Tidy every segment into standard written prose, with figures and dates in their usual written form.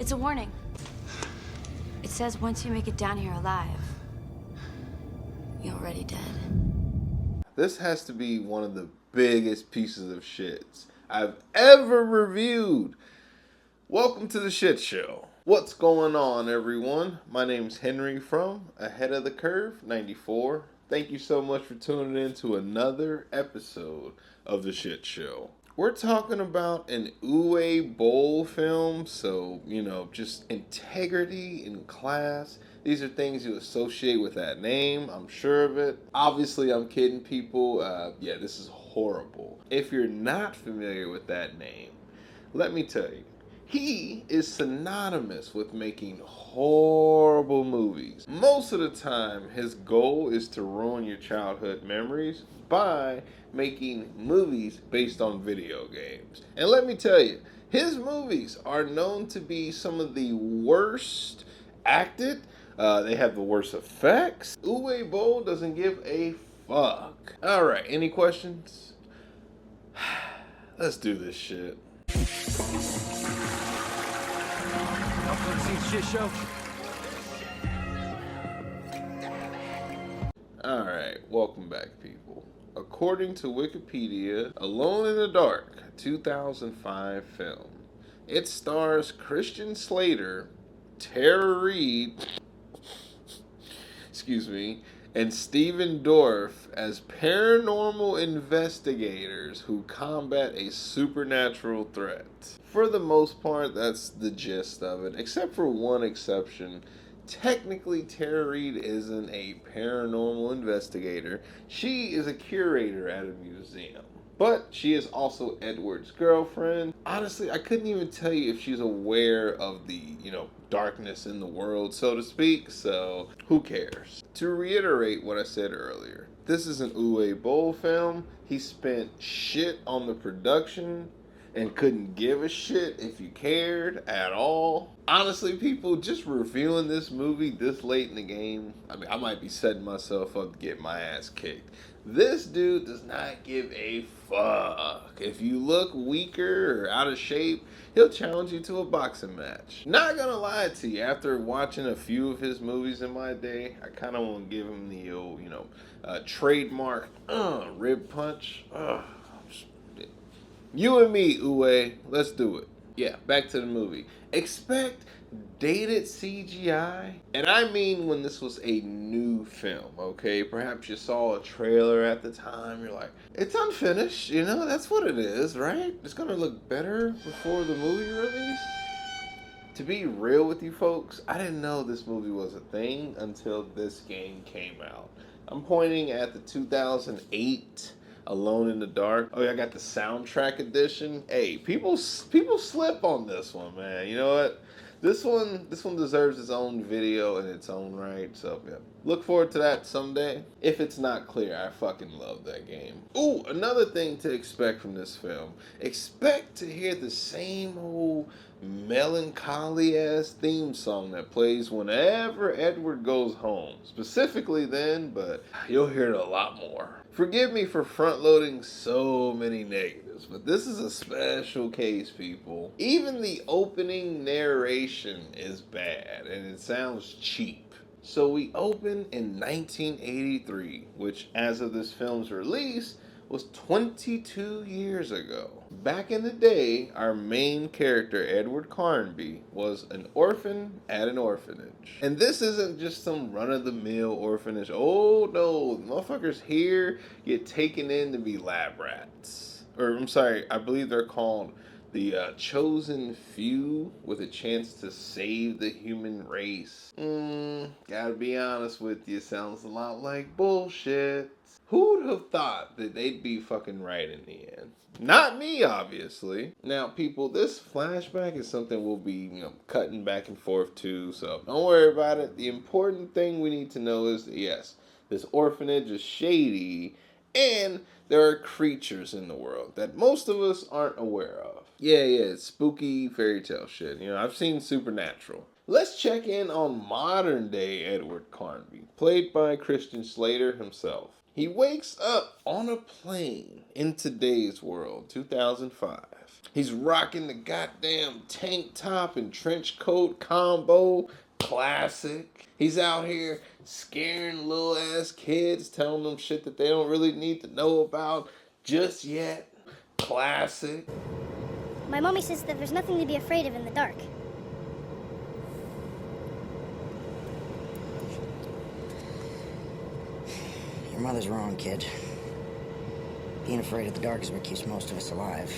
It's a warning. It says once you make it down here alive, you're already dead. This has to be one of the biggest pieces of shits I've ever reviewed. Welcome to the shit show. What's going on, everyone? My name's Henry from Ahead of the Curve 94. Thank you so much for tuning in to another episode of the shit show. We're talking about an Uwe Boll film, so, just integrity and class. These are things you associate with that name, I'm sure of it. Obviously, I'm kidding people. This is horrible. If you're not familiar with that name, let me tell you. He is synonymous with making horrible movies. Most of the time, his goal is to ruin your childhood memories by making movies based on video games. And let me tell you, his movies are known to be some of the worst acted. They have the worst effects. Uwe Boll doesn't give a fuck. Alright, any questions? Let's do this shit. Shit show. Alright, welcome back, people. According to Wikipedia, Alone in the Dark, 2005 film. It stars Christian Slater, Tara Reid, and Stephen Dorff as paranormal investigators who combat a supernatural threat. For the most part, that's the gist of it, except for one exception. Technically, Tara Reid isn't a paranormal investigator. She is a curator at a museum. But she is also Edward's girlfriend. Honestly, I couldn't even tell you if she's aware of the, darkness in the world, so to speak, so who cares? To reiterate what I said earlier, this is an Uwe Boll film. He spent shit on the production and couldn't give a shit if you cared at all. Honestly, people, just reviewing this movie this late in the game, I might be setting myself up to get my ass kicked. This dude does not give a fuck. If you look weaker or out of shape, he'll challenge you to a boxing match. Not gonna lie to you, after watching a few of his movies in my day, I kind of want to give him the old, trademark rib punch. You and me, Uwe, let's do it. Yeah, back to the movie. Expect dated CGI. And I mean when this was a new film, okay? Perhaps you saw a trailer at the time. You're like, it's unfinished, that's what it is, right? It's gonna look better before the movie release. To be real with you folks, I didn't know this movie was a thing until this game came out. I'm pointing at the 2008 Alone in the Dark. Oh yeah, I got the soundtrack edition. Hey, people slip on this one, man. You know what? This one deserves its own video in its own right. So yeah, look forward to that someday. If it's not clear, I fucking love that game. Ooh, another thing to expect from this film: expect to hear the same old melancholy ass theme song that plays whenever Edward goes home. Specifically then, but you'll hear it a lot more. Forgive me for front loading so many negatives, but this is a special case, people. Even the opening narration is bad and it sounds cheap. So we open in 1983, which as of this film's release was 22 years ago. Back in the day, our main character, Edward Carnby, was an orphan at an orphanage. And this isn't just some run-of-the-mill orphanage. Oh no, motherfuckers here get taken in to be lab rats. Or, I'm sorry, I believe they're called the chosen few with a chance to save the human race. Gotta be honest with you, sounds a lot like bullshit. Who'd have thought that they'd be fucking right in the end? Not me, obviously. Now, people, this flashback is something we'll be, cutting back and forth to, so don't worry about it. The important thing we need to know is that, yes, this orphanage is shady, and there are creatures in the world that most of us aren't aware of. Yeah, it's spooky fairy tale shit. I've seen Supernatural. Let's check in on modern day Edward Carnby, played by Christian Slater himself. He wakes up on a plane in today's world, 2005. He's rocking the goddamn tank top and trench coat combo. Classic. He's out here scaring little ass kids, telling them shit that they don't really need to know about just yet. Classic. My mommy says that there's nothing to be afraid of in the dark. Your mother's wrong, kid. Being afraid of the dark is what keeps most of us alive.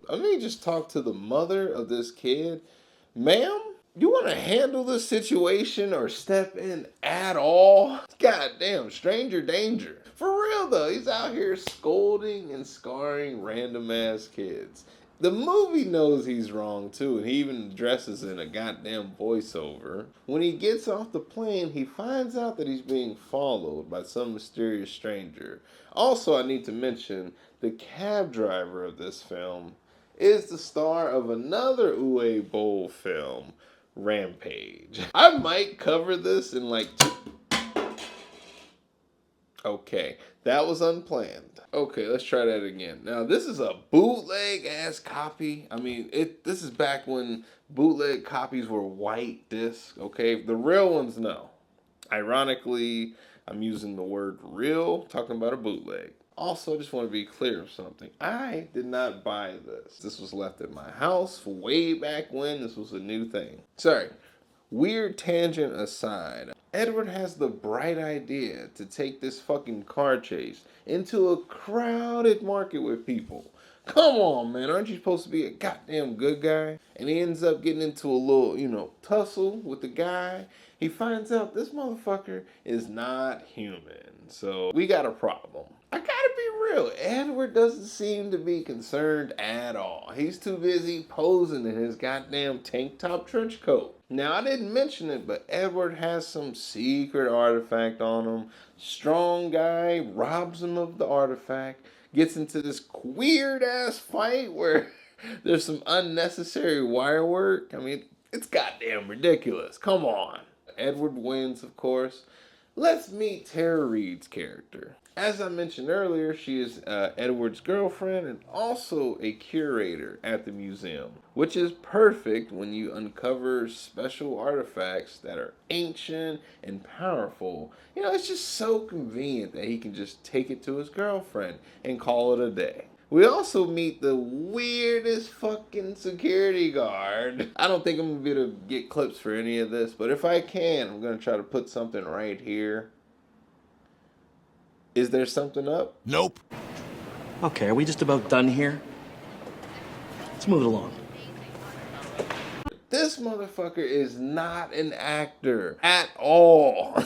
Let me just talk to the mother of this kid. Ma'am, you want to handle this situation or step in at all? Goddamn, stranger danger. For real though, he's out here scolding and scarring random ass kids. The movie knows he's wrong too, and he even addresses in a goddamn voiceover. When he gets off the plane, he finds out that he's being followed by some mysterious stranger. Also, I need to mention the cab driver of this film is the star of another Uwe Boll film, Rampage. I might cover this in like Okay, that was unplanned. Okay, let's try that again. Now, this is a bootleg ass copy. I mean, this is back when bootleg copies were white discs, okay? The real ones, no. Ironically, I'm using the word real, talking about a bootleg. Also, I just want to be clear of something. I did not buy this. This was left at my house way back when this was a new thing. Sorry. Weird tangent aside, Edward has the bright idea to take this fucking car chase into a crowded market with people. Come on, man, aren't you supposed to be a goddamn good guy? And he ends up getting into a little, tussle with the guy. He finds out this motherfucker is not human. So we got a problem. I gotta be real, Edward doesn't seem to be concerned at all. He's too busy posing in his goddamn tank top trench coat. Now, I didn't mention it, but Edward has some secret artifact on him. Strong guy robs him of the artifact, gets into this weird ass fight where there's some unnecessary wire work. I mean, it's goddamn ridiculous. Come on. Edward wins, of course. Let's meet Tara Reid's character. As I mentioned earlier, she is Edward's girlfriend and also a curator at the museum, which is perfect when you uncover special artifacts that are ancient and powerful. It's just so convenient that he can just take it to his girlfriend and call it a day. We also meet the weirdest fucking security guard. I don't think I'm going to be able to get clips for any of this, but if I can, I'm going to try to put something right here. Is there something up? Nope. Okay, are we just about done here? Let's move it along. This motherfucker is not an actor at all.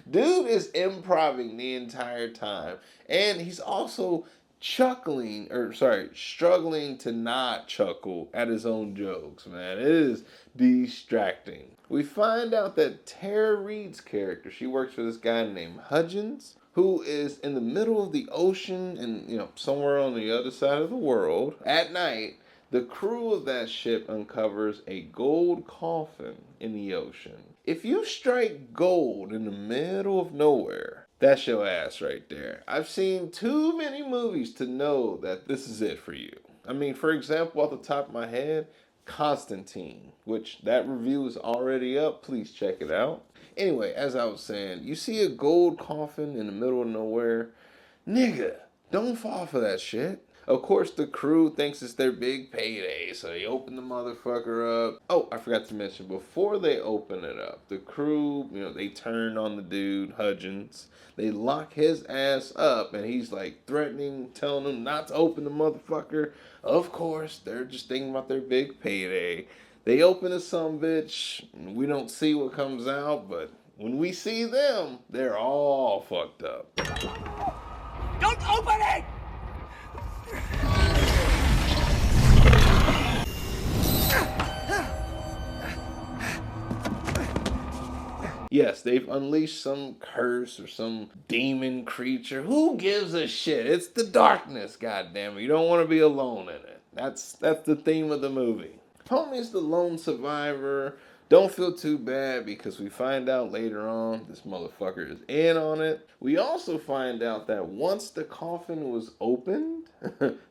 Dude is improvising the entire time. And he's also struggling to not chuckle at his own jokes, man. It is distracting. We find out that Tara Reid's character, she works for this guy named Hudgens, who is in the middle of the ocean and, somewhere on the other side of the world. At night, the crew of that ship uncovers a gold coffin in the ocean. If you strike gold in the middle of nowhere, that's your ass right there. I've seen too many movies to know that this is it for you. I mean, for example, off the top of my head, Constantine, which that review is already up. Please check it out. Anyway, as I was saying, you see a gold coffin in the middle of nowhere. Nigga, don't fall for that shit. Of course, the crew thinks it's their big payday, so they open the motherfucker up. Oh, I forgot to mention, before they open it up, the crew, they turn on the dude, Hudgens. They lock his ass up, and he's like threatening, telling them not to open the motherfucker. Of course, they're just thinking about their big payday. They open the sumbitch, and we don't see what comes out, but when we see them, they're all fucked up. Don't open it! Yes, they've unleashed some curse or some demon creature. Who gives a shit? It's the darkness, goddammit. You don't want to be alone in it. That's the theme of the movie. Homie's the lone survivor, Don't feel too bad because we find out later on this motherfucker is in on it. We also find out that once the coffin was opened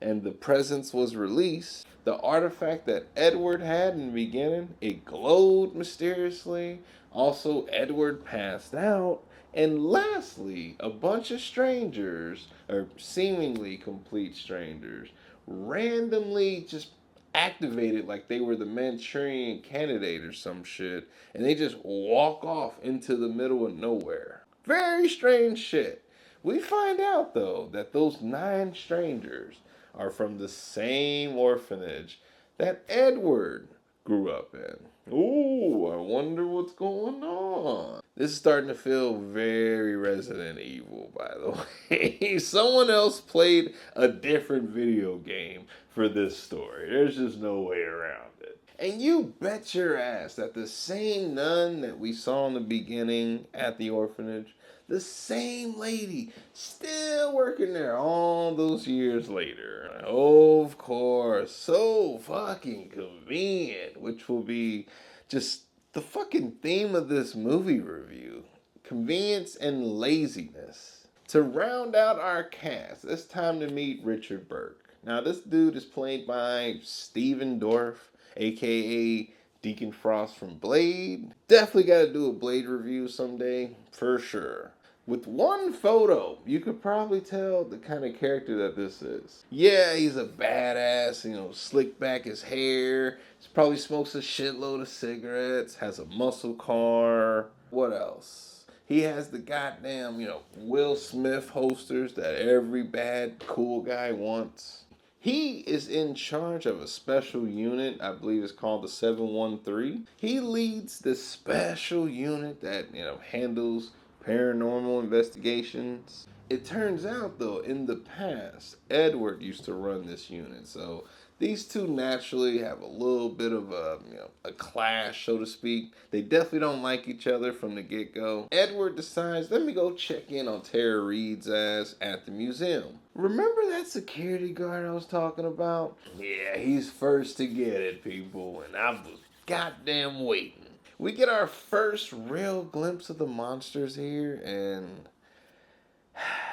and the presence was released, the artifact that Edward had in the beginning, it glowed mysteriously. Also, Edward passed out. And lastly, a bunch of strangers, or seemingly complete strangers, randomly just activated like they were the Manchurian candidate or some shit, and they just walk off into the middle of nowhere. Very strange shit. We find out though that those 9 strangers are from the same orphanage that Edward grew up in. Ooh, I wonder what's going on. This is starting to feel very Resident Evil, by the way. Someone else played a different video game for this story. There's just no way around it. And you bet your ass that the same nun that we saw in the beginning at the orphanage, the same lady, still working there all those years later. Oh, of course. So fucking convenient, which will be just the fucking theme of this movie review. Convenience and laziness. To round out our cast, it's time to meet Richard Burke. Now, this dude is played by Steven Dorff, aka Deacon Frost from Blade. Definitely got to do a Blade review someday, for sure. With one photo, you could probably tell the kind of character that this is. Yeah, he's a badass, slick back his hair. He probably smokes a shitload of cigarettes, has a muscle car. What else? He has the goddamn, Will Smith holsters that every bad, cool guy wants. He is in charge of a special unit, I believe it's called the 713. He leads the special unit that, handles paranormal investigations. It turns out, though, in the past, Edward used to run this unit, so these two naturally have a little bit of a clash, so to speak. They definitely don't like each other from the get-go. Edward decides, let me go check in on Tara Reid's ass at the museum. Remember that security guard I was talking about? Yeah, he's first to get it, people, and I was goddamn waiting. We get our first real glimpse of the monsters here, and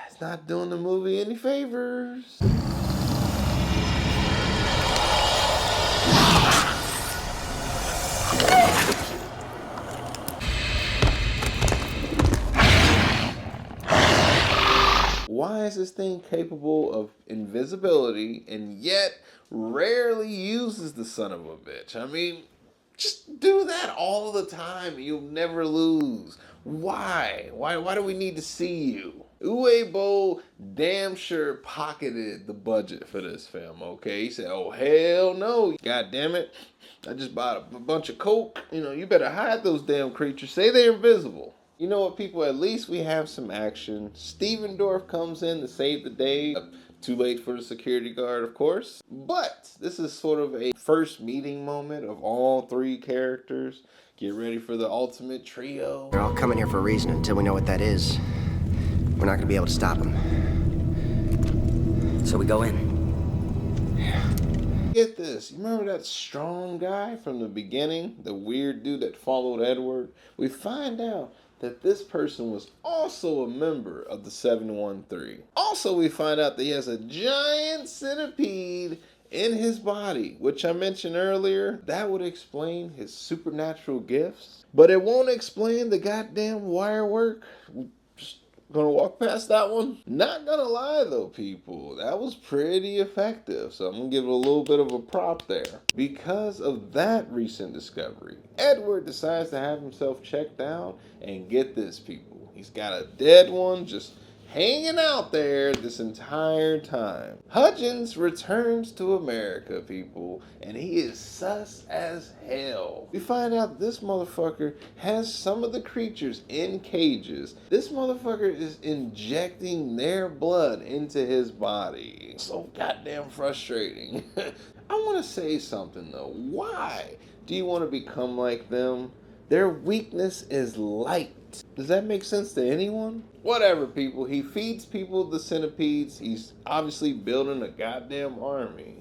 it's not doing the movie any favors. Why is this thing capable of invisibility and yet rarely uses the son of a bitch? I mean, just do that all the time. You'll never lose. Why? Why do we need to see you? Uwe Boll damn sure pocketed the budget for this film, okay? He said, oh, hell no. God damn it. I just bought a bunch of coke. You better hide those damn creatures. Say they're invisible. You know what, people? At least we have some action. Steven Dorff comes in to save the day. Too late for the security guard, of course. But this is sort of a first meeting moment of all 3 characters. Get ready for the ultimate trio. They're all coming here for a reason. Until we know what that is, we're not going to be able to stop them. So we go in. Get this. You remember that strong guy from the beginning? The weird dude that followed Edward? We find out that this person was also a member of the 713. Also, we find out that he has a giant centipede in his body, which I mentioned earlier. That would explain his supernatural gifts, but it won't explain the goddamn wire work. Just gonna walk past that one. Not gonna lie though, people, that was pretty effective, so I'm gonna give it a little bit of a prop there. Because of that recent discovery, Edward decides to have himself checked out, and get this, people, he's got a dead one just hanging out there this entire time. Hudgens returns to America, people, and he is sus as hell. We find out this motherfucker has some of the creatures in cages. This motherfucker is injecting their blood into his body. So goddamn frustrating. I want to say something though. Why do you want to become like them? Their weakness is light. Does that make sense to anyone? Whatever, people. He feeds people the centipedes. He's obviously building a goddamn army.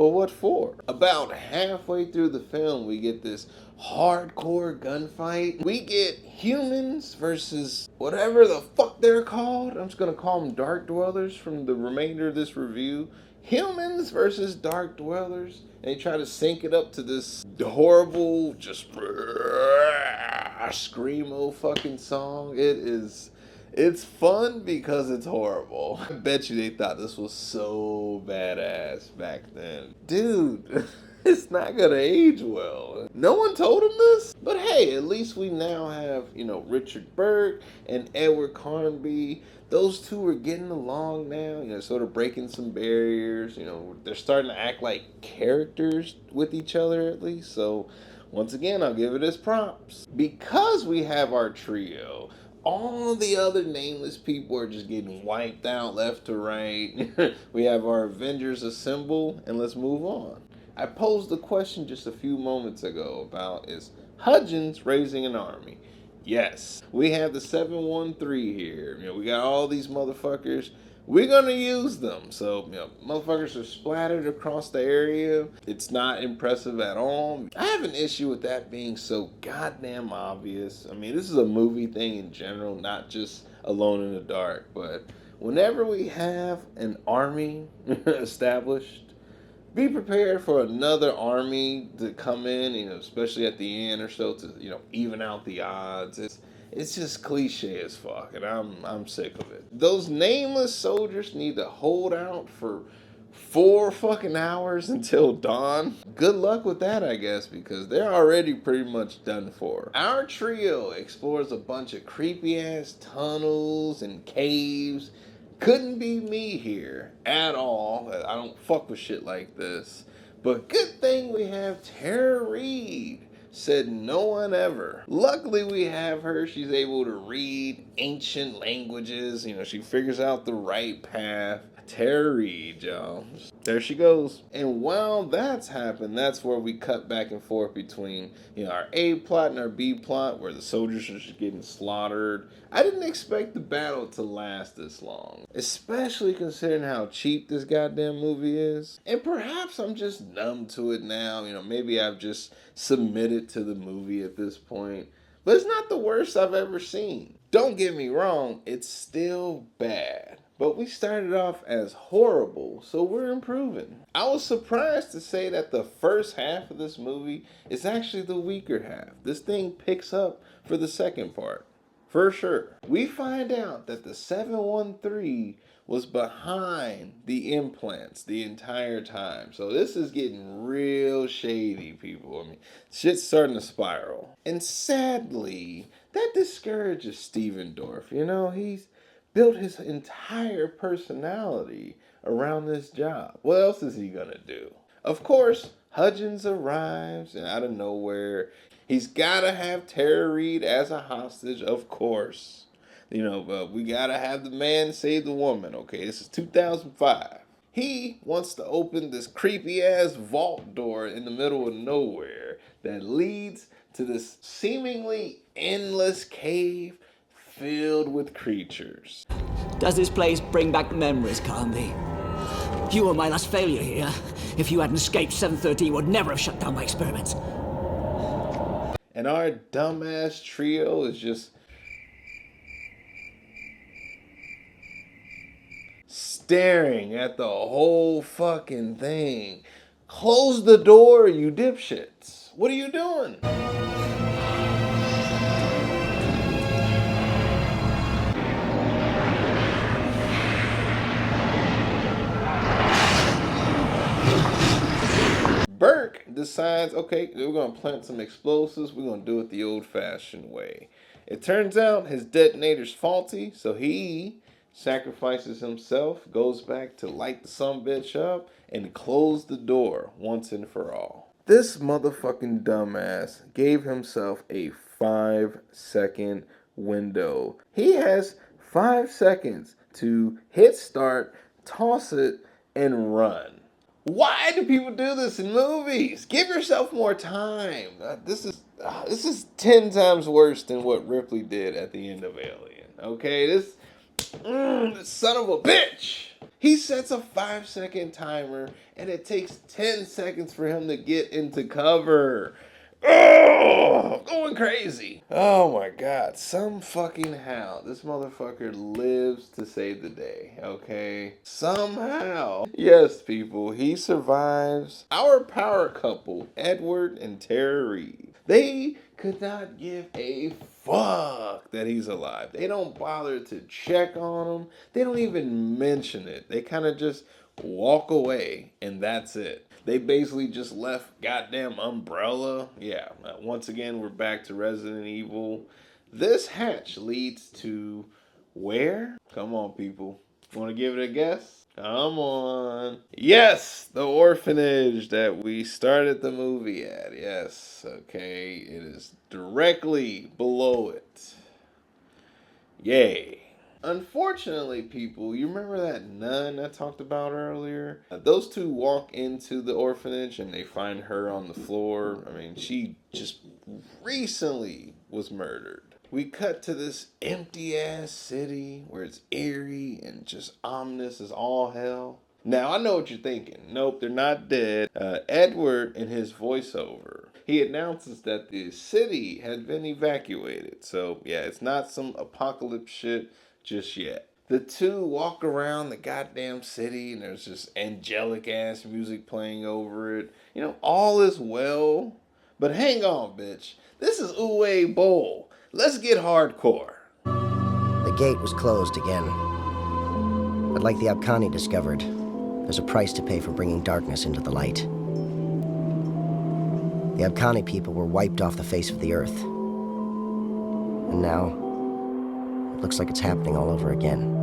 Well, what for? About halfway through the film, we get this hardcore gunfight. We get humans versus whatever the fuck they're called. I'm just gonna call them Dark Dwellers from the remainder of this review. Humans versus Dark Dwellers. And they try to sync it up to this horrible, just screamo fucking song. It's fun because it's horrible. I bet you they thought this was so badass back then. Dude, it's not gonna age well. No one told him this? But hey, at least we now have, Richard Burke and Edward Carnby. Those two are getting along now, sort of breaking some barriers. They're starting to act like characters with each other at least. So once again, I'll give it as props. Because we have our trio, all the other nameless people are just getting wiped out left to right. We have our Avengers assemble, and let's move on. I posed a question just a few moments ago about, is Hudgens raising an army? Yes. We have the 713 here. We got all these motherfuckers. We're gonna use them. So, motherfuckers are splattered across the area. It's not impressive at all. I have an issue with that being so goddamn obvious. I mean, this is a movie thing in general, not just Alone in the Dark. But whenever we have an army established, be prepared for another army to come in, especially at the end or so to, even out the odds. It's just cliche as fuck, and I'm sick of it. Those nameless soldiers need to hold out for 4 fucking hours until dawn. Good luck with that, I guess, because they're already pretty much done for. Our trio explores a bunch of creepy ass tunnels and caves. Couldn't be me here at all. I don't fuck with shit like this. But good thing we have Tara Reid. Said no one ever. Luckily we have her. She's able to read ancient languages. She figures out the right path. Tara Reid, y'all. There she goes. And while that's happened, that's where we cut back and forth between, our A plot and our B plot, where the soldiers are just getting slaughtered. I didn't expect the battle to last this long, especially considering how cheap this goddamn movie is. And perhaps I'm just numb to it now. Maybe I've just submitted to the movie at this point. But it's not the worst I've ever seen. Don't get me wrong, it's still bad. But we started off as horrible, so we're improving. I was surprised to say that the first half of this movie is actually the weaker half. This thing picks up for the second part. For sure. We find out that the 713 was behind the implants the entire time. So this is getting real shady, people. I mean, shit's starting to spiral. And sadly, that discourages Steven Dorff. He's built his entire personality around this job. What else is he gonna do? Of course, Hudgens arrives, and out of nowhere, he's gotta have Tara Reid as a hostage, of course. But we gotta have the man save the woman, okay? This is 2005. He wants to open this creepy ass vault door in the middle of nowhere that leads to this seemingly endless cave filled with creatures. Does this place bring back memories, Carnby? You were my last failure here. If you hadn't escaped, 713 would never have shut down my experiments. And our dumbass trio is just staring at the whole fucking thing. Close the door, you dipshits. What are you doing? Burke decides, okay, we're going to plant some explosives. We're going to do it the old-fashioned way. It turns out his detonator's faulty, so he sacrifices himself, goes back to light the sumbitch up, and close the door once and for all. This motherfucking dumbass gave himself a 5-second window. He has 5 seconds to hit start, toss it, and run. Why do people do this in movies? Give yourself more time. This is 10 times worse than what Ripley did at the end of Alien. Okay, this son of a bitch. He sets a 5-second timer, and it takes 10 seconds for him to get into cover. Oh, going crazy. Oh my God. Some fucking how this motherfucker lives to save the day, okay? Somehow. Yes, people, he survives. Our power couple, Edward and Tara Reid, they could not give a fuck that he's alive. They don't bother to check on him. They don't even mention it. They kind of just walk away, and that's it. They basically just left goddamn Umbrella. Yeah, once again, we're back to Resident Evil. This hatch leads to where? Come on, people. Want to give it a guess? Come on. Yes, the orphanage that we started the movie at. Yes, okay. It is directly below it. Yay. Unfortunately, people, you remember that nun I talked about earlier? Those two walk into the orphanage and they find her on the floor. I mean, she just recently was murdered. We cut to this empty ass city where it's eerie and just ominous as all hell. Now, I know what you're thinking. Nope, they're not dead. Edward, in his voiceover, he announces that the city had been evacuated. So, yeah, it's not some apocalypse shit just yet. The two walk around the goddamn city and there's just angelic ass music playing over it. You know, all is well. But hang on, bitch. This is Uwe Boll. Let's get hardcore. The gate was closed again. But like the Abkhani discovered, there's a price to pay for bringing darkness into the light. The Abkhani people were wiped off the face of the earth. And now, it looks like it's happening all over again.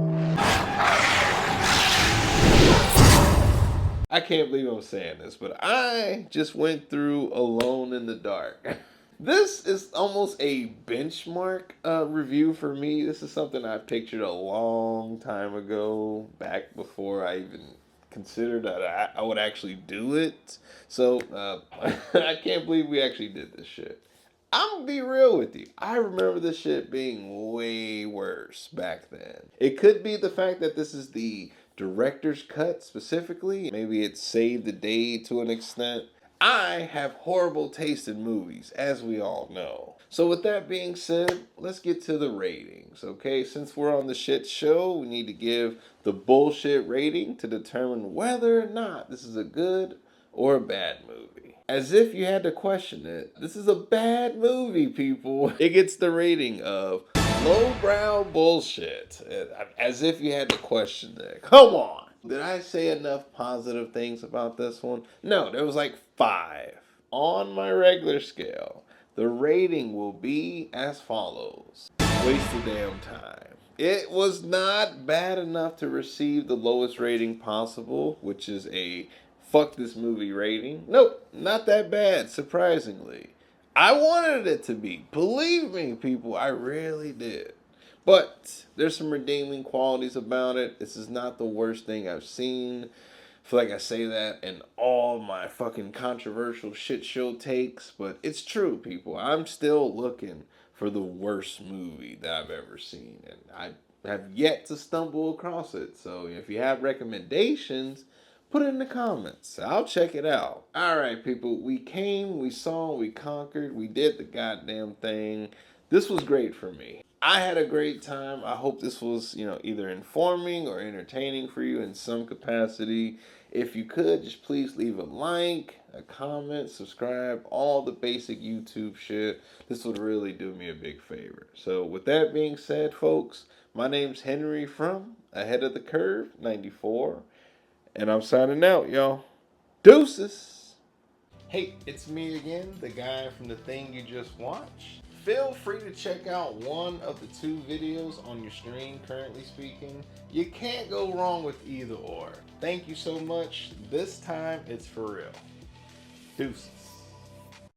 I can't believe I'm saying this, but I just went through Alone in the Dark. This is almost a benchmark review for me. This is something I pictured a long time ago, back before I even considered that I would actually do it. So I can't believe we actually did this shit. I'm gonna be real with you. I remember this shit being way worse back then. It could be the fact that this is the director's cut specifically. Maybe it saved the day to an extent. I have horrible taste in movies, as we all know. So with that being said, let's get to the ratings, okay? Since we're on the shit show, we need to give the bullshit rating to determine whether or not this is a good or a bad movie. As if you had to question it, this is a bad movie, people. It gets the rating of lowbrow bullshit. As if you had to question it. Come on. Did I say enough positive things about this one? No, there was like 5. On my regular scale, the rating will be as follows. Waste of damn time. It was not bad enough to receive the lowest rating possible, which is a fuck this movie rating. Nope, not that bad, surprisingly. I wanted it to be. Believe me, people, I really did. But there's some redeeming qualities about it. This is not the worst thing I've seen. I feel like I say that in all my fucking controversial shit show takes, but it's true, people. I'm still looking for the worst movie that I've ever seen, and I have yet to stumble across it. So if you have recommendations, put it in the comments. I'll check it out. All right, people. We came, we saw, we conquered, we did the goddamn thing. This was great for me. I had a great time. I hope this was, either informing or entertaining for you in some capacity. If you could, just please leave a like, a comment, subscribe, all the basic YouTube shit. This would really do me a big favor. So with that being said, folks, my name's Henry from Ahead of the Curve 94, and I'm signing out, y'all. Deuces. Hey, it's me again, the guy from the thing you just watched. Feel free to check out one of the 2 videos on your screen currently speaking. You can't go wrong with either or. Thank you so much. This time it's for real. Deuces.